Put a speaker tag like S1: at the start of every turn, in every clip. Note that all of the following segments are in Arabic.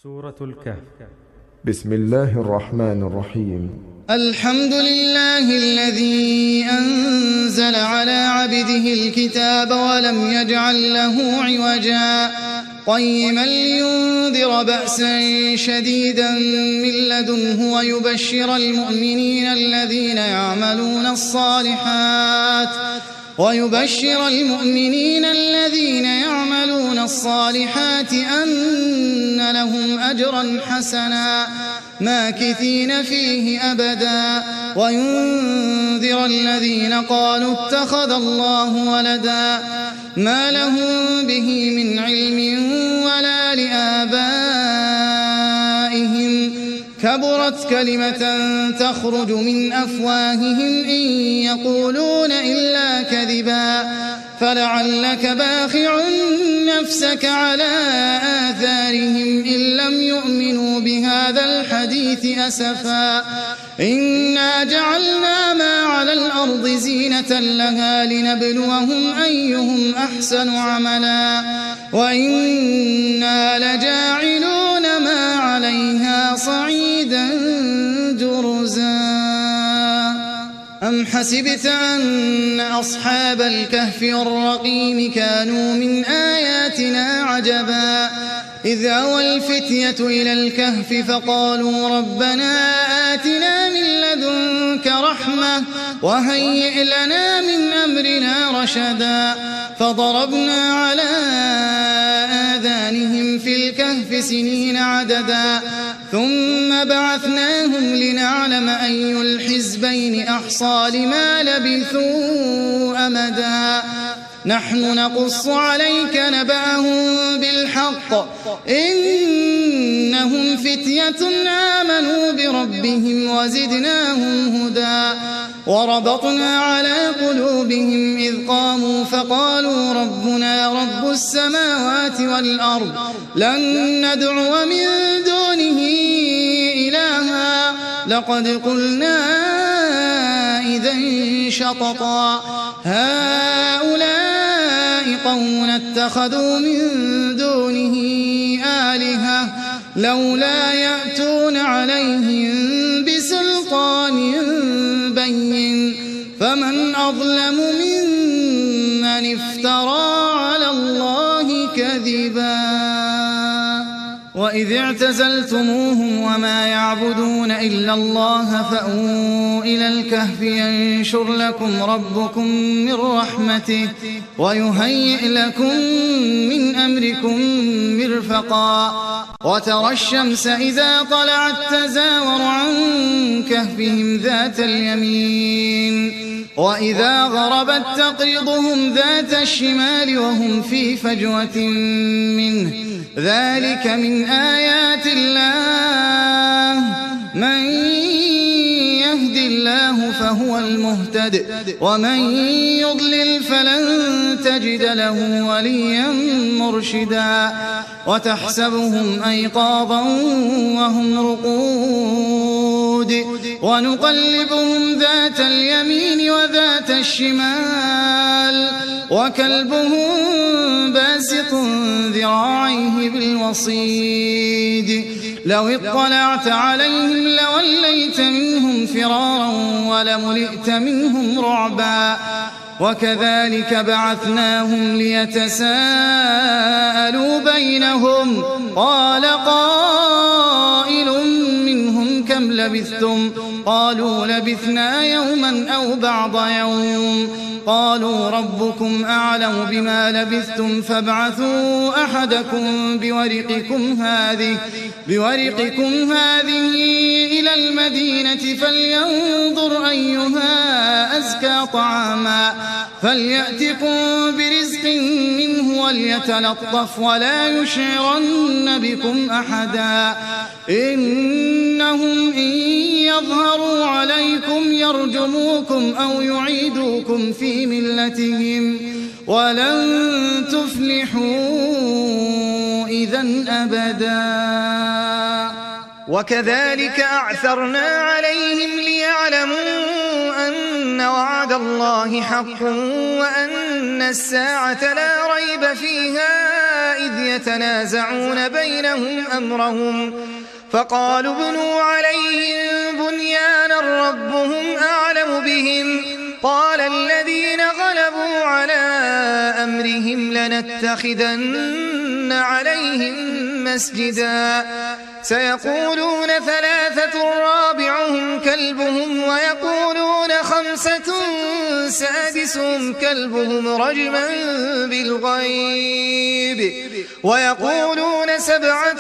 S1: سورة الكهف.
S2: بسم الله الرحمن الرحيم.
S3: الحمد لله الذي أنزل على عبده الكتاب ولم يجعل له عوجا قيما لينذر بأسا شديدا من لدنه ويبشر المؤمنين الذين يعملون الصالحات أن لهم أجرا حسنا ماكثين فيه أبدا وينذر الذين قالوا اتخذ الله ولدا ما لهم به من علم ولا لآبائهم كبرت كلمة تخرج من أفواههم إن يقولون إلا كذبا فلعلك باخع نفسك على آثارهم إن لم يؤمنوا بهذا الحديث أسفا إنا جعلنا ما على الأرض زينة لها لنبلوهم أيهم أحسن عملا وإنا لجاعلون ما عليها صعيدا جرزا أم حسبت أن أصحاب الكهف والرقيم كانوا من آياتنا عجبا إذ أوى الفتية إلى الكهف فقالوا ربنا آتنا من لدنك رحمة وهيئ لنا من أمرنا رشدا فضربنا على آذانهم في الكهف سنين عددا ثم بعثناهم لنعلم أي الحزبين أحصى لما لبثوا أمدا نحن نقص عليك نبأهم بالحق إنهم فتية آمنوا بربهم وزدناهم هدى وربطنا على قلوبهم إذ قاموا فقالوا ربنا رب السماوات والأرض لن ندعو من دونه إلها لقد قلنا إذا شططا هؤلاء قوم اتخذوا من دونه آلهة لولا يأتون عليهم بسلطان بين فمن أظلم ممن افترى على الله كذبا وإذ اعتزلتموهم وما يعبدون إلا الله فأووا إلى الكهف ينشر لكم ربكم من رحمته ويهيئ لكم من أمركم مرفقا وترى الشمس إذا طلعت تزاور عن كهفهم ذات اليمين وإذا غربت تقرضهم ذات الشمال وهم في فجوة منه ذلك من آيات الله من يهد الله فهو المهتد ومن يضلل فلن تجد له وليا مرشدا وتحسبهم أيقاظا وهم رقود ونقلبهم ذات اليمين وذات الشمال وكلبهم باسط ذراعيه بالوصيد لو اطلعت عليهم لوليت منهم فرارا ولملئت منهم رعبا وكذلك بعثناهم ليتساءلوا بينهم قال قائل منهم كم لبثتم قالوا لبثنا يوما أو بعض يوم قالوا ربكم أعلم بما لبثتم فابعثوا أحدكم بورقكم هذه إلى المدينة فلينظر أيها أزكى طعاما فليأتكم برزق منه وليتلطف ولا يشعرن بكم أحدا إنهم إن يظهروا عليكم يرجموكم أو يعيدوكم في ملتهم ولن تفلحوا إذن أبدا وكذلك أعثرنا عليهم ليعلموا أن وعد الله حق وأن الساعة لا ريب فيها إذ يتنازعون بينهم أمرهم فقالوا ابنوا عليهم بنيانا ربهم أعلم بهم قال الذين غلبوا على أمرهم لنتخذن عليهم مسجدا سيقولون ثلاثة رابعهم كلبهم ويقولون خمسة سادسهم كلبهم رجما بالغيب ويقولون سبعة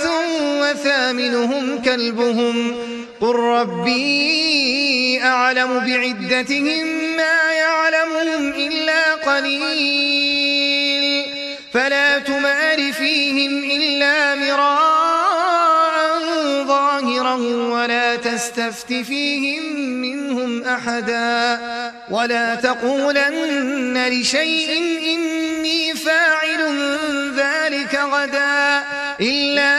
S3: وثامنهم كلبهم قل ربي أعلم بعدتهم ما يعلمهم إلا قليل فلا تمار فيهم إلا مراء ظاهرا ولا تستفت فيهم منهم أحدا ولا تقولن لشيء إني فاعل ذلك غدا إلا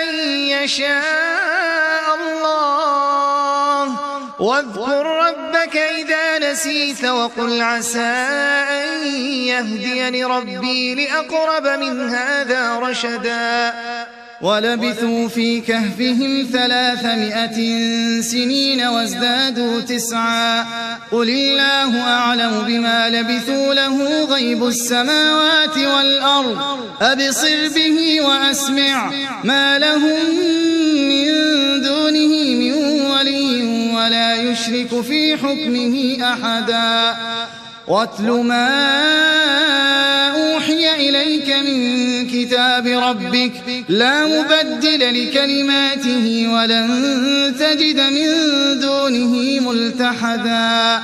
S3: أن يشاء الله واذكر ربك إذا نسيت وقل عسى أن يهديني ربي لأقرب من هذا رشدا ولبثوا في كهفهم 300 سنين وازدادوا 9 قل الله أعلم بما لبثوا له غيب السماوات والأرض أبصر به وأسمع ما لهم من دونه من ولي ولا يشرك في حكمه أحدا واتل ما أوحي إليك من كتاب ربك لا مبدل لكلماته ولن تجد من دونه ملتحدا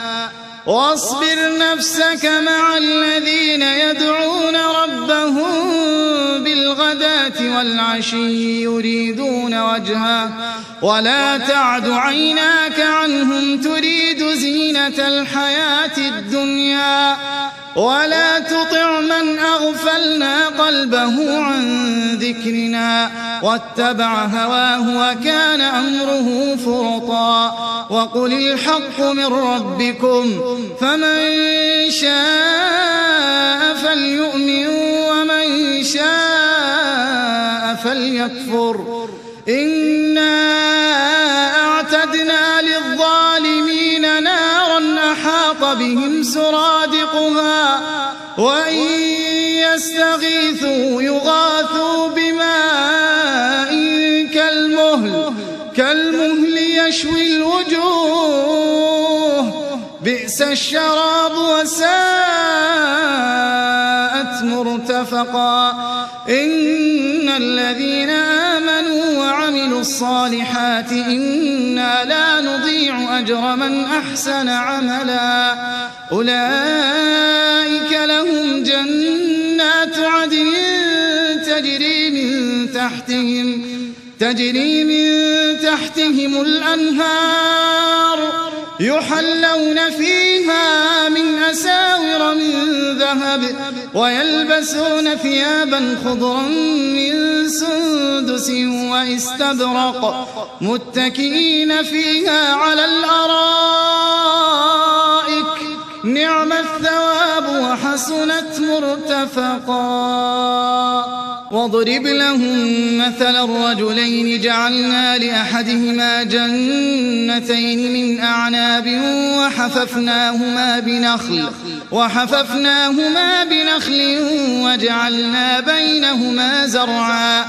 S3: واصبر نفسك مع الذين يدعون ربهم بالغداة والعشي يريدون وجهه ولا تعد عيناك عنهم تريد زينة الحياة الدنيا ولا تطع من أغفلنا قلبه عن ذكرنا واتبع هواه وكان أمره فرطا وقل الحق من ربكم فمن شاء فليؤمن ومن شاء فليكفر إنا أعتدنا للظالمين نارا أحاط بهم سرادقها وإن يستغيثوا يغاثوا بماء كالمهل يشوي الوجوه بئس الشراب وساءت مرتفقا إن الذين آمنوا وعملوا الصالحات إنا لا نضيع أجر من أحسن عملا أولئك لهم جنات عدن تجري من تحتهم الأنهار يحلون فيها من أساور من ذهب ويلبسون ثيابا خضرا من سندس واستبرق متكئين فيها على الأرائك نعم الثواب وحسنت مرتفقا واضرب لهم مثل الرجلين جعلنا لأحدهما جنتين من أعناب وحففناهما بنخل وجعلنا بينهما زرعا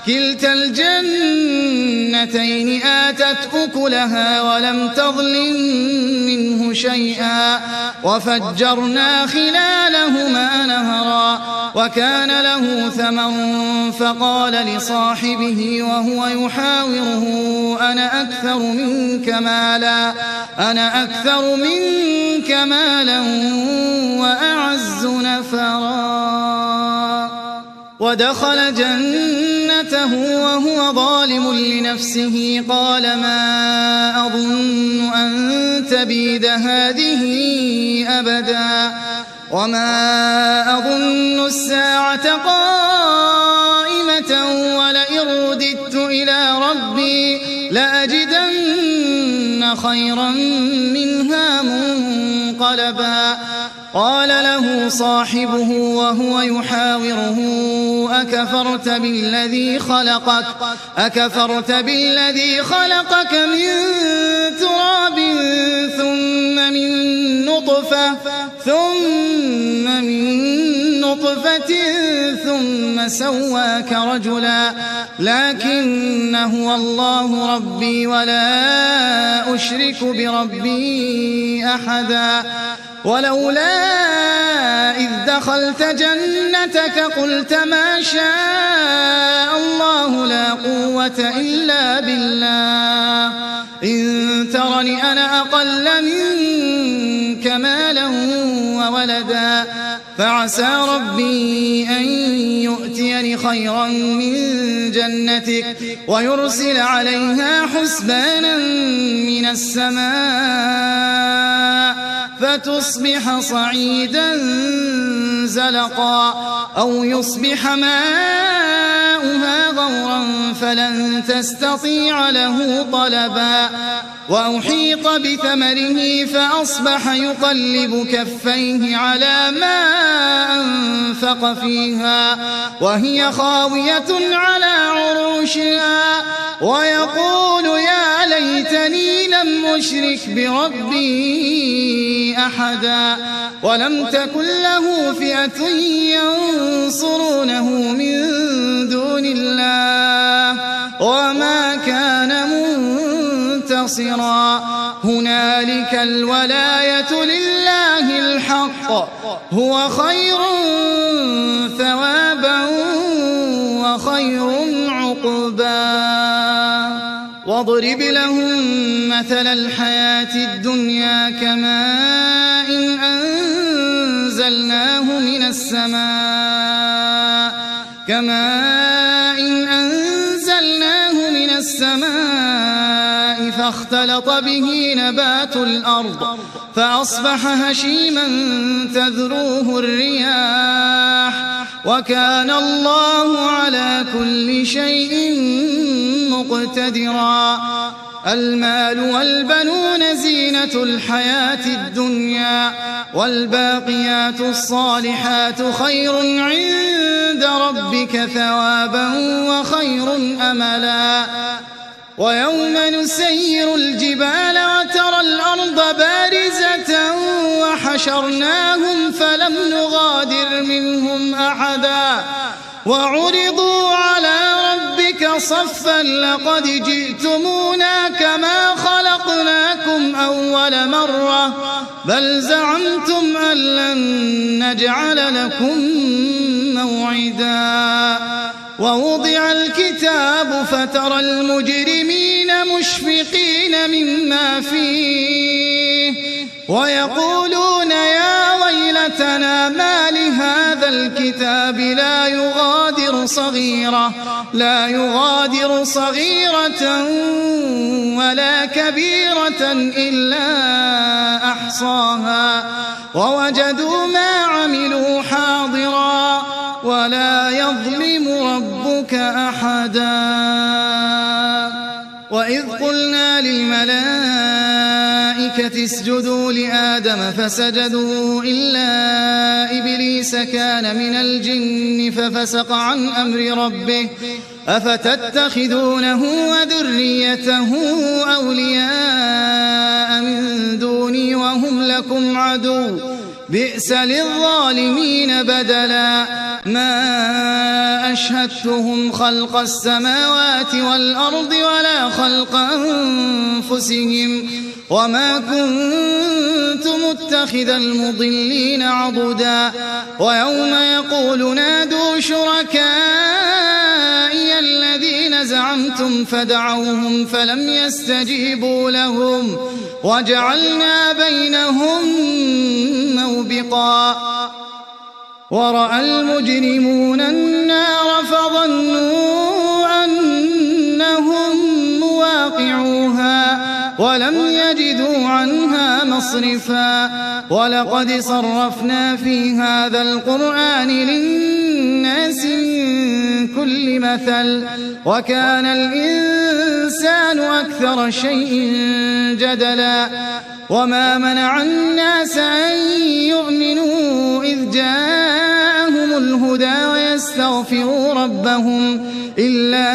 S3: كلتا الجنتين آتت أكلها ولم تظلم منه شيئا وفجرنا خلالهما نهرا وكان له ثمر فقال لصاحبه وهو يحاوره أنا أكثر منك مالا وأعز نفرا ودخل جنته وهو ظالم لنفسه قال ما أظن أن تبيد هذه أبدا وما أظن الساعة قائمة ولئن رددت إلى ربي لأجدن خيرا منها منقلبا قال له صاحبه وهو يحاوره أكفرت بالذي خلقك من تراب ثم من نطفة ثم سواك رجلا لكن هو الله ربي ولا أشرك بربي أحدا ولولا إذ دخلت جنتك قلت ما شاء الله لا قوة إلا بالله إن ترني أنا أقل منك مالا وولدا فعسى ربي أن يؤتيني خيرا من جنتك ويرسل عليها حسبانا من السماء فتصبح صعيدا زلقا أو يصبح ماؤها غورا فلن تستطيع له طلبا وأحيط بثمره فأصبح يقلب كفيه على ما أنفق فيها وهي خاوية على عروشها ويقول يا ليتني لم أشرك بربي أحدا ولم تكن له فئة ينصرونه من دون الله وما كان منتصرا هنالك الولاية لله الحق هو خير ثوابا وخير عقبا واضرب لهم مثل الحياة الدنيا كماء أنزلناه من السماء فاختلط به نبات الأرض فأصبح هشيما تذروه الرياح وكان الله على كل شيء مقتدرا المال والبنون زينة الحياة الدنيا والباقيات الصالحات خير عند ربك ثوابا وخير أملا ويوم نسير الجبال وترى الأرض بارزة وحشرناهم فلم نغادر منهم أحدا وعرضوا على ربك صفا لقد جئتمونا كما خلقناكم أول مرة بل زعمتم أن لن نجعل لكم موعدا ووضع الكتاب فترى المجرمين مشفقين مما فيه ويقولون يا ويلتنا ما لهذا الكتاب لا يغادر صغيرة ولا كبيرة إلا أحصاها ووجدوا ما عملوا حاضرا ولا يظلم ربك أحدا وإذ قلنا للملائكة اسجدوا لآدم فسجدوا إلا إبليس كان من الجن ففسق عن أمر ربه أفتتخذونه وذريته أولياء من دوني وهم لكم عدو بئس للظالمين بدلا ما أشهدتهم خلق السماوات والأرض ولا خلق أنفسهم وما كنت متخذ المضلين عضدا ويوم يقول نادوا شركائي الذين زعمتم فدعوهم فلم يستجيبوا لهم وجعلنا بينهم موبقا ورأى المجرمون النار فظنوا أنهم مواقعوها ولم يجدوا عنها مصرفا ولقد صرفنا في هذا القرآن للناس من كل مثل وكان الإنسان أكثر شيء جدلا وما منع الناس أن يؤمنوا إذ جاءهم الهدى ويستغفروا ربهم إلا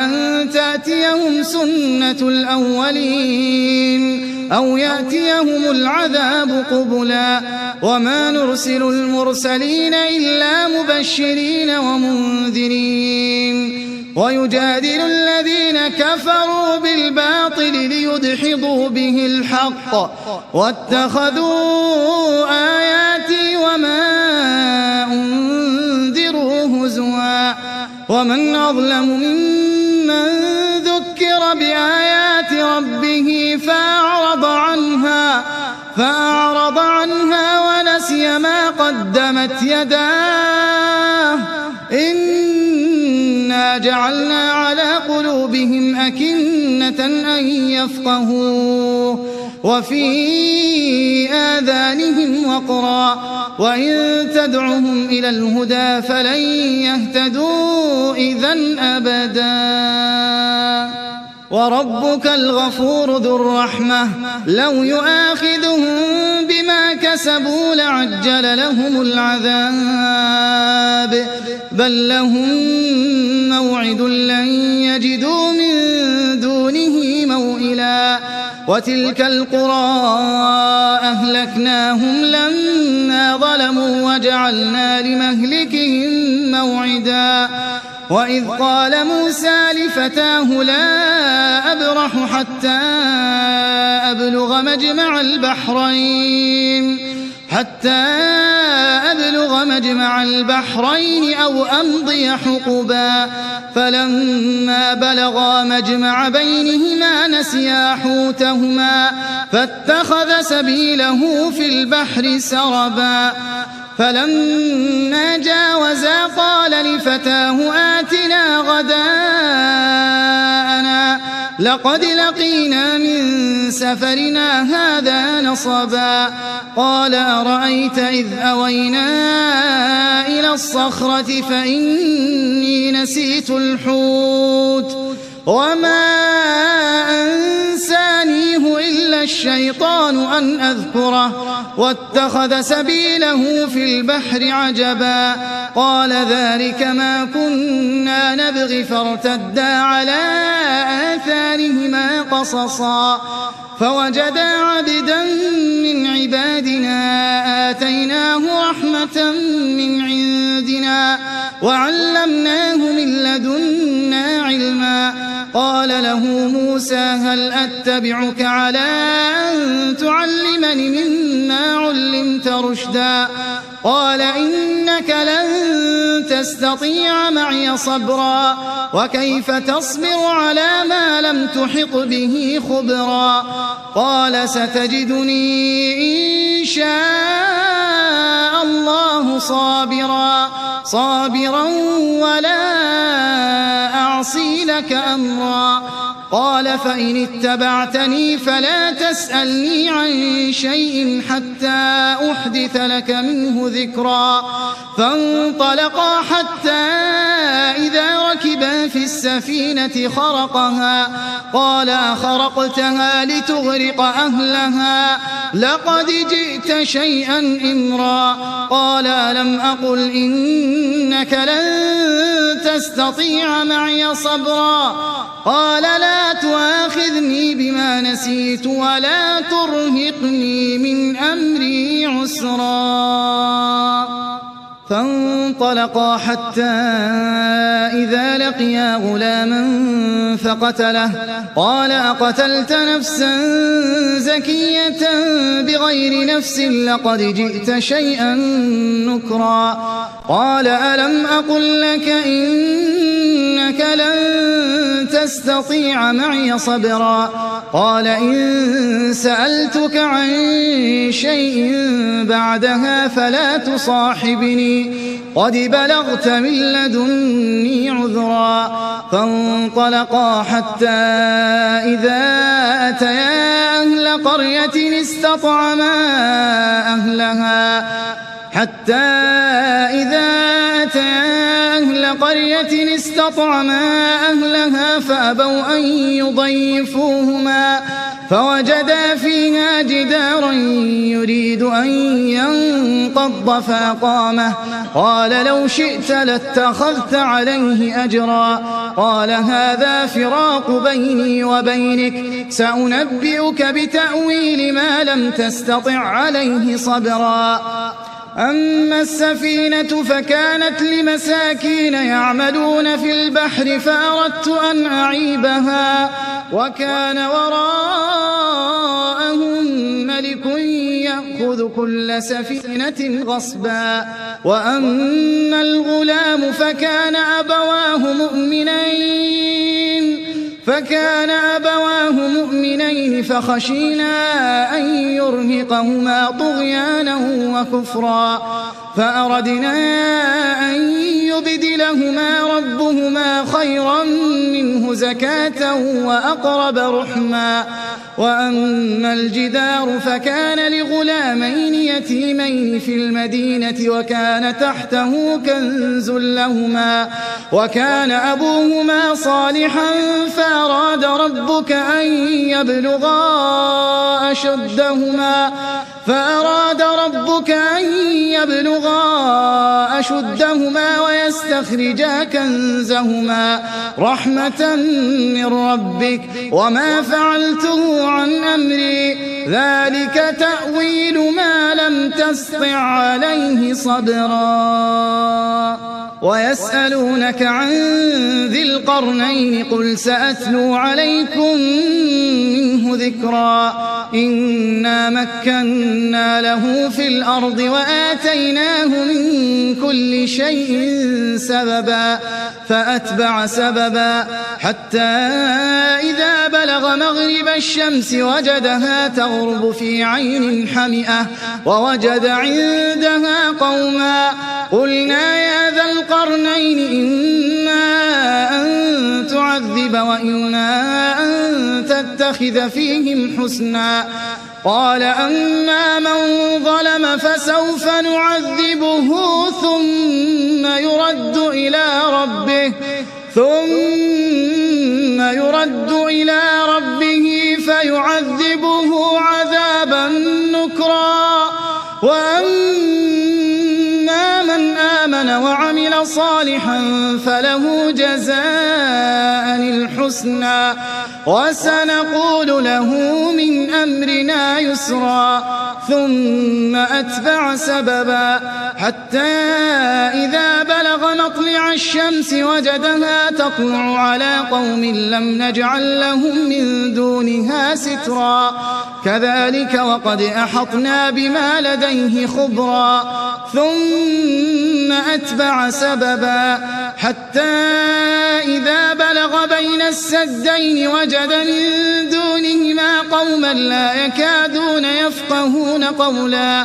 S3: أن تأتيهم سنة الأولين أو يأتيهم العذاب قبلا وما نرسل المرسلين إلا مبشرين ومنذرين ويجادل الذين كفروا بالباطل ليدحضوا به الحق واتخذوا آياتي وما أنذروا هزوا ومن أظلم ممن ذكر بآيات ربه فأعرض عنها ونسي ما قدمت يداه إنا جعلنا على قلوبهم أكنة أن يفقهوه وفي آذانهم وقرا وإن تدعهم إلى الهدى فلن يهتدوا إذن أبدا وربك الغفور ذو الرحمة لو يؤاخذهم بما كسبوا لعجل لهم العذاب بل لهم موعد لن يجدوا من دونه موئلا وتلك القرى أهلكناهم لما ظلموا وجعلنا لمهلكهم موعدا وإذ قال موسى لفتاه لا أبرح حتى أبلغ مجمع البحرين أو أمضي حقبا فلما بلغا مجمع بينهما نسيا حوتهما فاتخذ سبيله في البحر سربا فلما جاوزا قال لفتاه آتنا غداءنا لقد لقينا من سفرنا هذا نصبا قال أرأيت إذ أوينا إلى الصخرة فإني نسيت الحوت وما أنسانيه إلا الشيطان أن أذكره واتخذ سبيله في البحر عجبا قال ذلك ما كنا نبغي فارتدا على آثارهما قصصا فوجدا عبدا من عبادنا آتيناه رحمة من عندنا وعلمناه من لدنا علما قال له موسى هل أتبعك على أن تعلمني مما علمت رشدا قال إنك لن تستطيع معي صبرا وكيف تصبر على ما لم تحط به خبرا قال ستجدني إن شاء الله صابرا ولا أعصي لك أمرا قال فإن اتبعتني فلا تسألني عن شيء حتى أحدث لك منه ذكرا فانطلقا حتى إذا ركبا في السفينة خرقها قال أخرقتها لتغرق أهلها لقد جئت شيئا إمرا قال ألم أقل إنك لن تستطيع معي صبرا قال لا تؤاخذني بما نسيت ولا ترهقني من أمري عسرا فانطلقا حتى إذا لقيا غلاما فقتله قال أقتلت نفسا زكية بغير نفس لقد جئت شيئا نكرا قال ألم أقل لك إنك لن تستطيع معي صبرا قال إن سألتك عن شيء بعدها فلا تصاحبني قد بلغت من لدني عذرا فانطلقا حتى إذا أتيا أهل قرية استطعما أهلها فأبوا أن فوجدا فيها جدارا يريد أن ينقض فأقامه قال لو شئت لاتخذت عليه أجرا قال هذا فراق بيني وبينك سأنبئك بتأويل ما لم تستطع عليه صبرا أما السفينة فكانت لمساكين يعملون في البحر فأردت أن أعيبها وكان وراءهم ملك يأخذ كل سفينة غصبا وأما الغلام فكان أبواه مؤمنين فخشينا أن يرهقهما طغيانا وكفرا فأردنا أن يبدلهما ربهما خيرا منه زكاة وأقرب رحما وأما الجدار فكان لغلامين يتيمين في المدينة وكان تحته كنز لهما وكان أبوهما صالحا فأراد ربك أن يبلغا أشدهما ويستخرجا كنزهما رحمة من ربك وما فعلته عن أمري ذلك تأويل ما لم تسطع عليه صبرا ويسألونك عن ذي القرنين قل سأتلو عليكم منه ذكرا إنا مكنا له في الأرض وآتيناه من كل شيء سببا فأتبع سببا حتى إذا بلغ مغرب الشمس وجدها تغرب في عين حمئة ووجد عندها قوما قلنا يا ذا القرنين إما أن تعذب وإما أن تتخذ فيهم حسنا قال أما من ظلم فسوف نعذبه ثم يرد إلى ربه فيعذبه عذابا نكرا وأما من آمن وعمل صالحا فله جزاء الحسنى وسنقول له من أمرنا يسرا ثم أتبع سببا حتى إذا بلغ مطلع الشمس وجدها تطلع على قوم لم نجعل لهم من دونها سترا كذلك وقد أحطنا بما لديه خبرا ثم أتبع سببا حتى إذا بلغ بين السدين وجد من دونهما قوما لا يكادون يفقهون قولا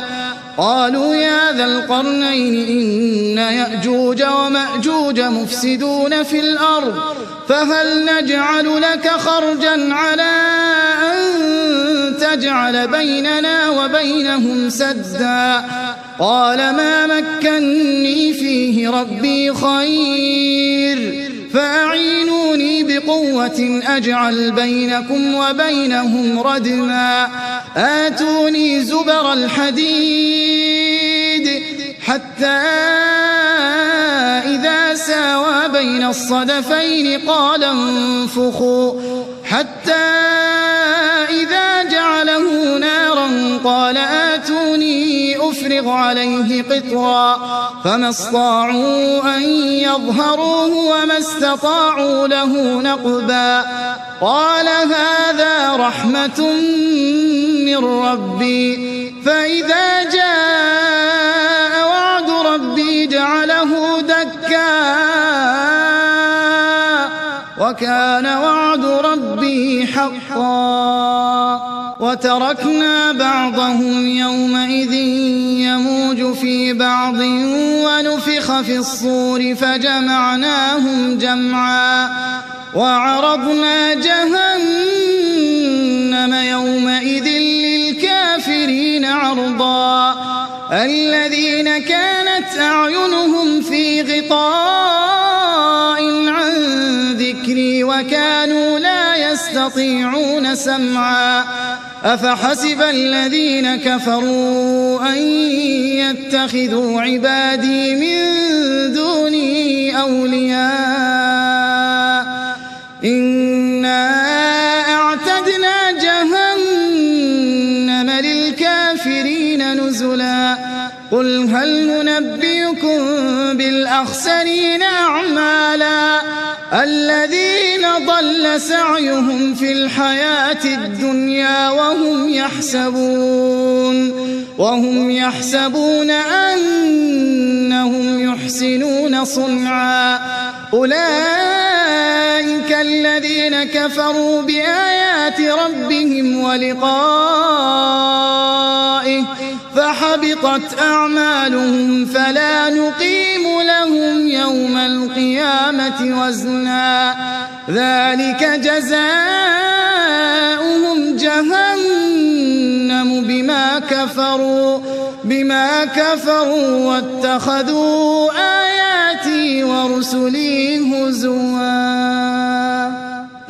S3: قالوا يا ذا القرنين إن يأجوج ومأجوج مفسدون في الأرض فهل نجعل لك خرجا على أن تجعل بيننا وبينهم سدا قال ما مكني فيه ربي خير فأعينوني بقوة أجعل بينكم وبينهم ردما آتوني زبر الحديد حتى إذا ساوى بين الصدفين قال انفخوا حتى إذا جعله نارا قال آتوني أفرغ عليه قطرا فما استطاعوا أن يظهروه وما استطاعوا له نقبا قال هذا رحمة من ربي فإذا جاء وعد ربي جعله دكا وكان وعد ربي حقا وتركنا بعضهم يومئذ يموج في بعض ونفخ في الصور فجمعناهم جمعا وعرضنا جهنم يومئذ للكافرين عرضا الذين كانت أعينهم في غطاء عن ذكري ذكري وكانوا لا يستطيعون سمعا أفحسب الذين كفروا أن يتخذوا عبادي من دوني أولياء إنا أعتدنا جهنم للكافرين نزلا قل هل ننبئكم بالأخسرين أعمالا الذين ضل سعيهم في الحياة الدنيا وهم يحسبون أنهم يحسنون صنعا أولئك الذين كفروا بآيات ربهم ولقائه فحبطت أعمالهم فلا نقيم لهم يوم القيامة وزنا ذلك جزاؤهم جهنم بما كفروا واتخذوا آياتي ورسلي هزوا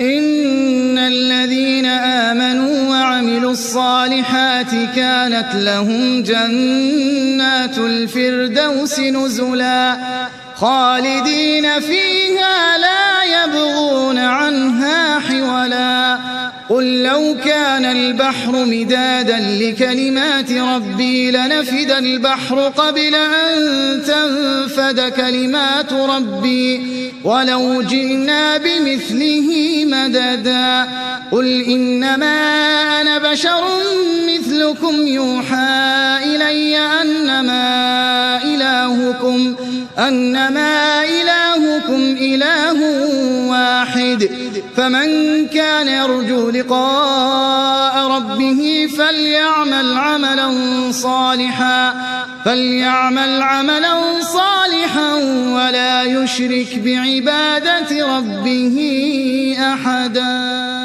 S3: إن الذين آمنوا وعملوا الصالحات كانت لهم جنات الفردوس نزلا خالدين فيها لا يبغون عنها حولا قل لو كان البحر مدادا لكلمات ربي لنفد البحر قبل أن تنفد كلمات ربي ولو جئنا بمثله مددا قل إنما أنا بشر مثلكم يوحى إلي أنما إلهكم إله واحد فمن كان يرجو لقاء ربه فليعمل عملا صالحا ولا يشرك بعبادة ربه أحدا.